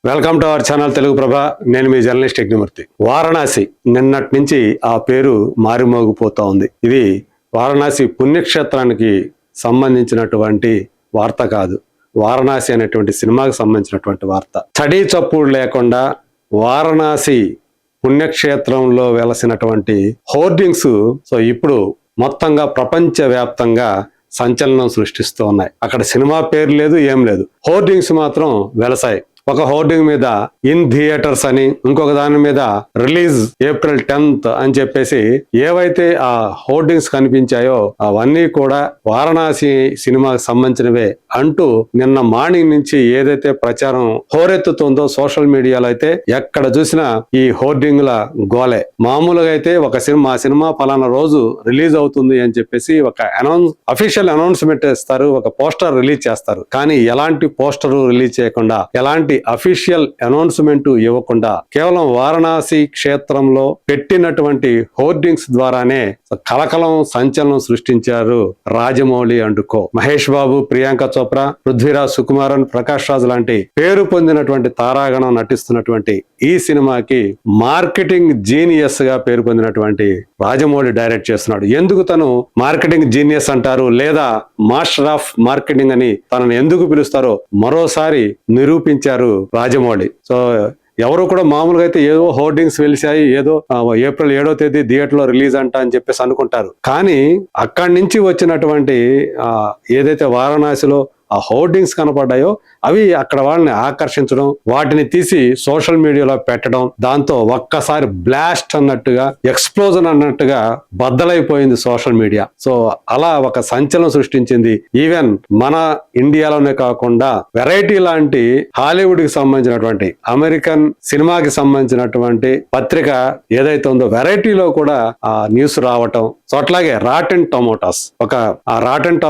Welcome to our channel Telugu Prabha. నేను మీ journalist Yagnamurthy. Varanasi నిన్నటి నుంచి ఆ పేరు మారిమోగిపోతా ఉంది. ఇది వారణాసి పుణ్యక్షేత్రానికి సంబంధించినటువంటి వార్త కాదు, వారణాసి అనేటువంటి సినిమాకి సంబంధించినటువంటి వార్త. చడీ చప్పుడు లేకుండా వారణాసి పుణ్యక్షేత్రంలో వెలసినటువంటి హోర్డింగ్స్ ఇప్పుడు మొత్తంగా ప్రపంచ వ్యాప్తంగా సంచలనం సృష్టిస్తూ ఉన్నాయి. అక్కడ సినిమా పేరు లేదు, ఏం లేదు, హోర్డింగ్స్ మాత్రం వెలసాయి. ఒక హోర్డింగ్ మీద ఇన్ థియేటర్స్ అని, ఇంకొక దాని మీద రిలీజ్ April 10th అని చెప్పేసి ఏవైతే ఆ హోర్డింగ్స్ కనిపించాయో అవన్నీ కూడా వారణాసి సినిమాకి సంబంధించినవే అంటూ నిన్న మార్నింగ్ నుంచి ఏదైతే ప్రచారం హోరెత్తుతుందో సోషల్ మీడియాలో అయితే ఎక్కడ చూసినా ఈ హోర్డింగ్ల గోలే. మామూలుగా అయితే ఒక సినిమా పలానా రోజు రిలీజ్ అవుతుంది అని చెప్పేసి ఒక అఫీషియల్ అనౌన్స్మెంట్ ఇస్తారు, ఒక పోస్టర్ రిలీజ్ చేస్తారు. కానీ ఎలాంటి పోస్టర్ రిలీజ్ చేయకుండా, ఎలాంటి అఫీషియల్ అనౌన్స్మెంట్ ఇవ్వకుండా కేవలం వారణాసి క్షేత్రంలో పెట్టినటువంటి హోర్డింగ్స్ ద్వారానే కలకలం సంచలనం సృష్టించారు రాజమౌళి అండుకో. మహేష్ బాబు, ప్రియాంక చోప్రా, పృథ్వీరాజ్ సుకుమారన్, ప్రకాష్ రాజ్ లాంటి పేరు పొందినటువంటి తారాగణం నటిస్తున్నటువంటి ఈ సినిమాకి మార్కెటింగ్ జీనియస్ గా పేరు పొందినటువంటి రాజమౌళి డైరెక్ట్ చేస్తున్నాడు. ఎందుకు తను మార్కెటింగ్ జీనియస్ అంటారు, లేదా మాస్టర్ ఆఫ్ మార్కెటింగ్ అని తనను ఎందుకు పిలుస్తారో మరోసారి నిరూపించారు రాజమౌళి. ఎవరు కూడా మామూలుగా అయితే ఏదో హోర్డింగ్స్ వెలిసాయి, ఏదో April 7వ తేదీ థియేటర్లో రిలీజ్ అంట అని చెప్పేసి అనుకుంటారు. కానీ అక్కడి నుంచి వచ్చినటువంటి ఏదైతే వారణాసిలో ఆ హోర్డింగ్స్ కనపడ్డాయో అవి అక్కడ వాళ్ళని ఆకర్షించడం, వాటిని తీసి సోషల్ మీడియాలో పెట్టడం, దాంతో ఒక్కసారి బ్లాస్ట్ అన్నట్టుగా, ఎక్స్ప్లోజన్ అన్నట్టుగా బద్దలైపోయింది సోషల్ మీడియా. అలా ఒక సంచలనం సృష్టించింది. ఈవెన్ మన ఇండియాలోనే కాకుండా వెరైటీ లాంటి హాలీవుడ్ కి సంబంధించినటువంటి, అమెరికన్ సినిమాకి సంబంధించినటువంటి పత్రిక ఏదైతే ఉందో వెరైటీలో కూడా ఆ న్యూస్ రావటం. అట్లాగే రాటెన్ టొమాటోస్, ఆ రాటెన్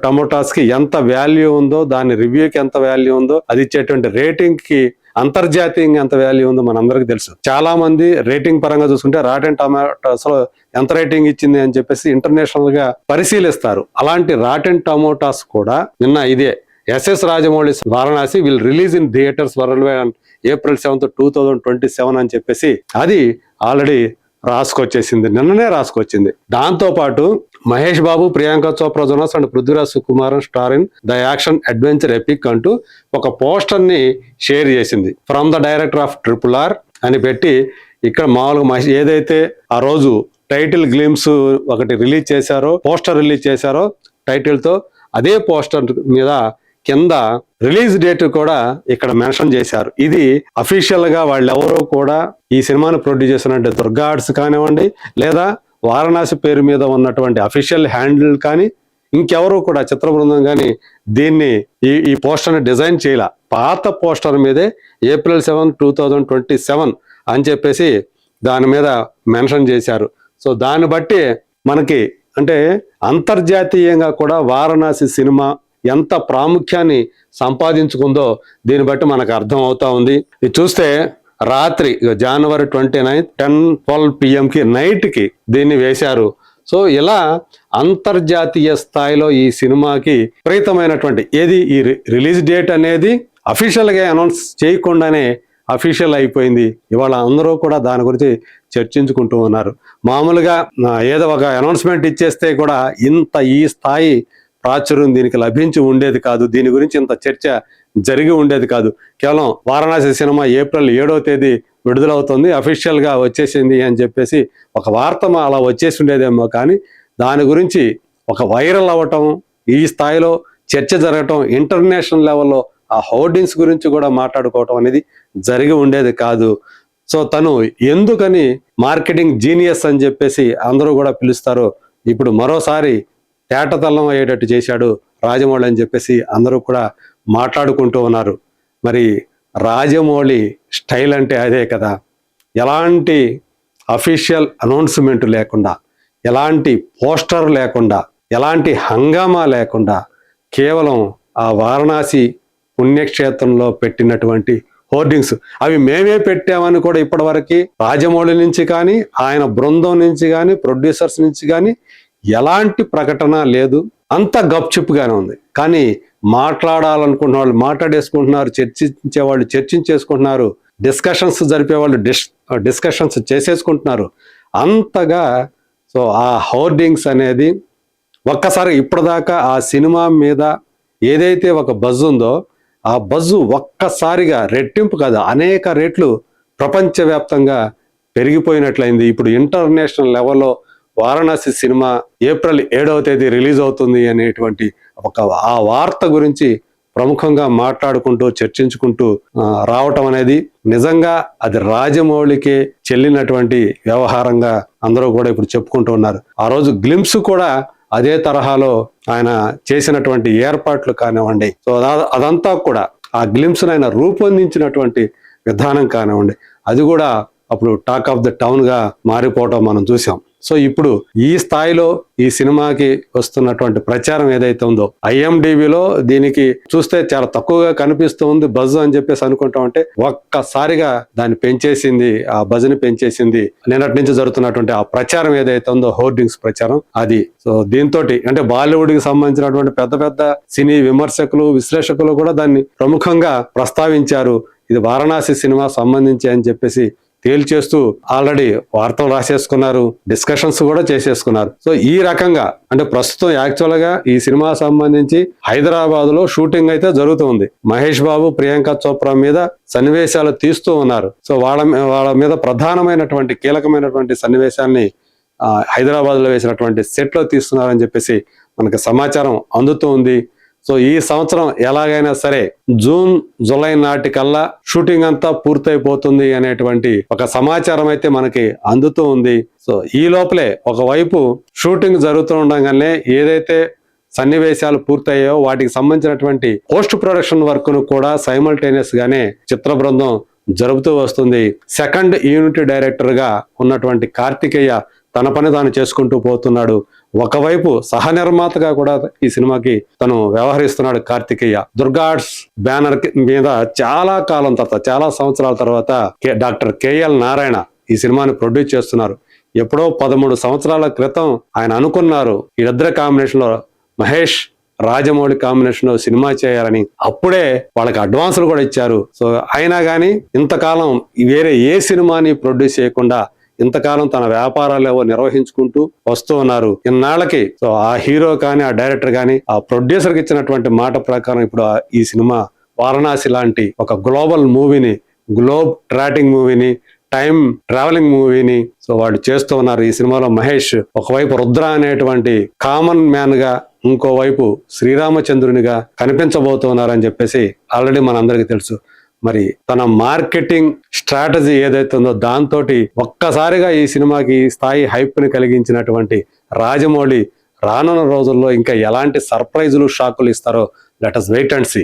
టొమాటోస్ కి ఎంత వాల్యూ ఉందో, దాని రివ్యూకి ఎంత వాల్యూ ఉందో, అది ఇచ్చేటువంటి రేటింగ్ కి అంతర్జాతీయంగా ఎంత వాల్యూ ఉందో మనందరికి తెలుసు. చాలా మంది రేటింగ్ పరంగా చూసుకుంటే రాటెన్ టొమాటోస్ లో ఎంత రేటింగ్ ఇచ్చింది అని చెప్పేసి ఇంటర్నేషనల్ గా పరిశీలిస్తారు. అలాంటి రాటెన్ టొమాటోస్ కూడా నిన్న ఇదే SS Rajamouli Varanasi will release in theatres world wide on April 7th, 2027 అని చెప్పేసి అది ఆల్రెడీ రాసుకొచ్చేసింది, నిన్ననే రాసుకొచ్చింది. దాంతో పాటు Mahesh Babu, Priyanka Chopra Jonas and Prithviraj Sukumaran star in the action adventure epic అంటూ ఒక పోస్టర్ ని షేర్ చేసింది. From the director of RRR అని పెట్టి ఇక్కడ మామూలుగా ఏదైతే ఆ రోజు టైటిల్ గ్లిమ్స్ ఒకటి రిలీజ్ చేశారో, పోస్టర్ రిలీజ్ చేశారో టైటిల్ తో, అదే పోస్టర్ మీద కింద రిలీజ్ డేట్ కూడా ఇక్కడ మెన్షన్ చేశారు. ఇది అఫీషియల్ గా వాళ్ళెవరో కూడా ఈ సినిమాను ప్రొడ్యూస్ చేసినట్టు దుర్గా ఆర్ట్స్ కానివ్వండి, లేదా వారణాసి పేరు మీద ఉన్నటువంటి అఫీషియల్ హ్యాండిల్ కానీ, ఇంకెవరు కూడా చిత్ర బృందం కానీ దీన్ని ఈ పోస్టర్ని డిజైన్ చేయాల. పాత పోస్టర్ మీదే April 7, 2027 అని చెప్పేసి దాని మీద మెన్షన్ చేశారు. దాన్ని బట్టి మనకి అంటే అంతర్జాతీయంగా కూడా వారణాసి సినిమా ఎంత ప్రాముఖ్యాన్ని సంపాదించుకుందో దీన్ని బట్టి మనకు అర్థం అవుతా ఉంది. ఇది చూస్తే రాత్రి January 29, 10-12 PM కి నైట్ కి దీన్ని వేశారు. ఇలా అంతర్జాతీయ స్థాయిలో ఈ సినిమాకి విపరీతమైనటువంటి ఈ రిలీజ్ డేట్ అనేది అఫీషియల్ గా అనౌన్స్ చేయకుండానే అఫీషియల్ అయిపోయింది. ఇవాళ అందరూ కూడా దాని గురించి చర్చించుకుంటూ ఉన్నారు. మామూలుగా ఏదో ఒక అనౌన్స్మెంట్ ఇచ్చేస్తే కూడా ఈ స్థాయి ప్రాచుర్యం దీనికి లభించి ఉండేది కాదు, దీని గురించి ఇంత చర్చ జరిగి ఉండేది కాదు. కేవలం వారణాసి సినిమా April 7వ తేదీ విడుదలవుతుంది, అఫీషియల్ గా వచ్చేసింది అని చెప్పేసి ఒక వార్త అలా వచ్చేసి ఉండేదేమో. కానీ దాని గురించి ఒక వైరల్ అవ్వటం, ఈ స్థాయిలో చర్చ జరగటం, ఇంటర్నేషనల్ లెవెల్లో ఆ హోర్డింగ్స్ గురించి కూడా మాట్లాడుకోవటం అనేది జరిగి ఉండేది కాదు. తను ఎందుకని మార్కెటింగ్ జీనియస్ అని చెప్పేసి అందరూ కూడా పిలుస్తారో ఇప్పుడు మరోసారి తేటతల్లం అయ్యేటట్టు చేశాడు రాజమౌళి అని చెప్పేసి అందరూ కూడా మాట్లాడుకుంటూ ఉన్నారు. మరి రాజమౌళి స్టైల్ అంటే అదే కదా. ఎలాంటి అఫీషియల్ అనౌన్స్మెంట్ లేకుండా, ఎలాంటి పోస్టర్ లేకుండా, ఎలాంటి హంగామా లేకుండా కేవలం ఆ వారణాసి పుణ్యక్షేత్రంలో పెట్టినటువంటి హోర్డింగ్స్ అవి మేమే పెట్టామని కూడా ఇప్పటివరకు రాజమౌళి నుంచి కానీ, ఆయన బృందం నుంచి కానీ, ప్రొడ్యూసర్స్ నుంచి కానీ ఎలాంటి ప్రకటన లేదు. అంత గప్చుప్గానే ఉంది. కానీ మాట్లాడాలనుకున్న వాళ్ళు మాట్లాడేసుకుంటున్నారు, చర్చించే వాళ్ళు చర్చించేసుకుంటున్నారు, డిస్కషన్స్ జరిపే వాళ్ళు డిస్కషన్స్ చేసేసుకుంటున్నారు. అంతగా సో ఆ హోర్డింగ్స్ అనేది ఒక్కసారి ఇప్పటిదాకా ఆ సినిమా మీద ఏదైతే ఒక బజ్ ఉందో ఆ బజ్ ఒక్కసారిగా రెట్టింపు కాదు అనేక రెట్లు ప్రపంచవ్యాప్తంగా పెరిగిపోయినట్లయింది. ఇప్పుడు ఇంటర్నేషనల్ లెవెల్లో వారణాసి సినిమా ఏప్రిల్ 7వ తేదీ రిలీజ్ అవుతుంది అనేటువంటి ఆ వార్త గురించి ప్రముఖంగా మాట్లాడుకుంటూ చర్చించుకుంటూ రావటం అనేది నిజంగా అది రాజమౌళికి చెల్లినటువంటి వ్యవహారంగా అందరూ కూడా ఇప్పుడు చెప్పుకుంటూ ఉన్నారు. ఆ రోజు గ్లింప్స్ కూడా అదే తరహాలో ఆయన చేసినటువంటి ఏర్పాట్లు కానివ్వండి, సో అదంతా కూడా ఆ గ్లింప్స్ ఆయన రూపొందించినటువంటి విధానం కానివ్వండి, అది కూడా అప్పుడు టాక్ ఆఫ్ ద టౌన్ గా మారిపోవటం మనం చూసాం. సో ఇప్పుడు ఈ స్థాయిలో ఈ సినిమాకి వస్తున్నటువంటి ప్రచారం ఏదైతే ఉందో IMDbలో దీనికి చూస్తే చాలా తక్కువగా కనిపిస్తూ ఉంది బజ్ అని చెప్పేసి అనుకుంటా ఉంటే ఒక్కసారిగా దాన్ని పెంచేసింది, ఆ బజ్ ని పెంచేసింది నిన్నటి నుంచి జరుగుతున్నటువంటి ఆ ప్రచారం ఏదైతే ఉందో హోర్డింగ్స్ ప్రచారం అది. సో దీంతో అంటే బాలీవుడ్ కి సంబంధించినటువంటి పెద్ద పెద్ద సినీ విమర్శకులు విశ్లేషకులు కూడా దాన్ని ప్రముఖంగా ప్రస్తావించారు. ఇది వారణాసి సినిమా సంబంధించి అని చెప్పేసి తేల్చేస్తూ ఆల్రెడీ వార్తలు రాసేసుకున్నారు, డిస్కషన్స్ కూడా చేసేసుకున్నారు. సో ఈ రకంగా అంటే ప్రస్తుతం యాక్చువల్ గా ఈ సినిమా సంబంధించి హైదరాబాద్ లో షూటింగ్ అయితే జరుగుతుంది. మహేష్ బాబు ప్రియాంక చోప్రా మీద సన్నివేశాలు తీస్తూ ఉన్నారు. సో వాళ్ళ మీద ప్రధానమైనటువంటి కీలకమైనటువంటి సన్నివేశాన్ని హైదరాబాద్ లో వేసినటువంటి సెట్ లో తీస్తున్నారని చెప్పేసి మనకు సమాచారం అందుతూ ఉంది. సో ఈ సంవత్సరం ఎలాగైనా సరే జూన్ జూలై నాటికల్లా షూటింగ్ అంతా పూర్తయిపోతుంది అనేటువంటి ఒక సమాచారం అయితే మనకి అందుతూ ఉంది. సో ఈ లోపలే ఒకవైపు షూటింగ్ జరుగుతూ ఉండగానే ఏదైతే సన్నివేశాలు పూర్తయ్యాయో వాటికి సంబంధించినటువంటి పోస్ట్ ప్రొడక్షన్ వర్క్ ను కూడా సైమల్టేనియస్ గానే చిత్ర బృందం జరుపుతూ వస్తుంది. సెకండ్ యూనిట్ డైరెక్టర్ గా ఉన్నటువంటి కార్తికేయ తన పని తాను చేసుకుంటూ పోతున్నాడు. ఒకవైపు సహ నిర్మాతగా కూడా ఈ సినిమాకి తను వ్యవహరిస్తున్నాడు కార్తికేయ. దుర్గా ఆర్ట్స్ బ్యానర్ మీద చాలా కాలం తర్వాత చాలా సంవత్సరాల తర్వాత డాక్టర్ KL నారాయణ ఈ సినిమాని ప్రొడ్యూస్ చేస్తున్నారు. ఎప్పుడో 13 సంవత్సరాల క్రితం ఆయన అనుకున్నారు వీళ్ళిద్దరి కాంబినేషన్ లో మహేష్ రాజమౌళి కాంబినేషన్ లో సినిమా చేయాలని. అప్పుడే వాళ్ళకి అడ్వాన్సులు కూడా ఇచ్చారు. సో అయినా కానీ ఇంతకాలం వేరే ఏ సినిమాని ప్రొడ్యూస్ చేయకుండా ఇంతకాలం తన వ్యాపారాలు నిర్వహించుకుంటూ వస్తూ ఉన్నారు. ఇన్నాళ్ళకి సో ఆ హీరో కానీ ఆ డైరెక్టర్ కానీ ఆ ప్రొడ్యూసర్ కి ఇచ్చినటువంటి మాట ప్రకారం ఇప్పుడు ఈ సినిమా వారణాసి లాంటి ఒక గ్లోబల్ మూవీని, గ్లోబ్ ట్రాటింగ్ మూవీని, టైం ట్రావెలింగ్ మూవీని సో వాళ్ళు చేస్తూ ఉన్నారు. ఈ సినిమాలో మహేష్ ఒకవైపు రుద్ర అనేటువంటి కామన్ మ్యాన్ గా, ఇంకోవైపు శ్రీరామచంద్రునిగా కనిపించబోతున్నారని చెప్పేసి ఆల్రెడీ మనందరికీ తెలుసు. మరి తన మార్కెటింగ్ స్ట్రాటజీ ఏదైతే ఉందో దాంతో ఒక్కసారిగా ఈ సినిమాకి స్థాయి హైప్ ని కలిగించినటువంటి రాజమౌళి రానున్న రోజుల్లో ఇంకా ఎలాంటి సర్ప్రైజులు షాకులు ఇస్తారో let us wait and see.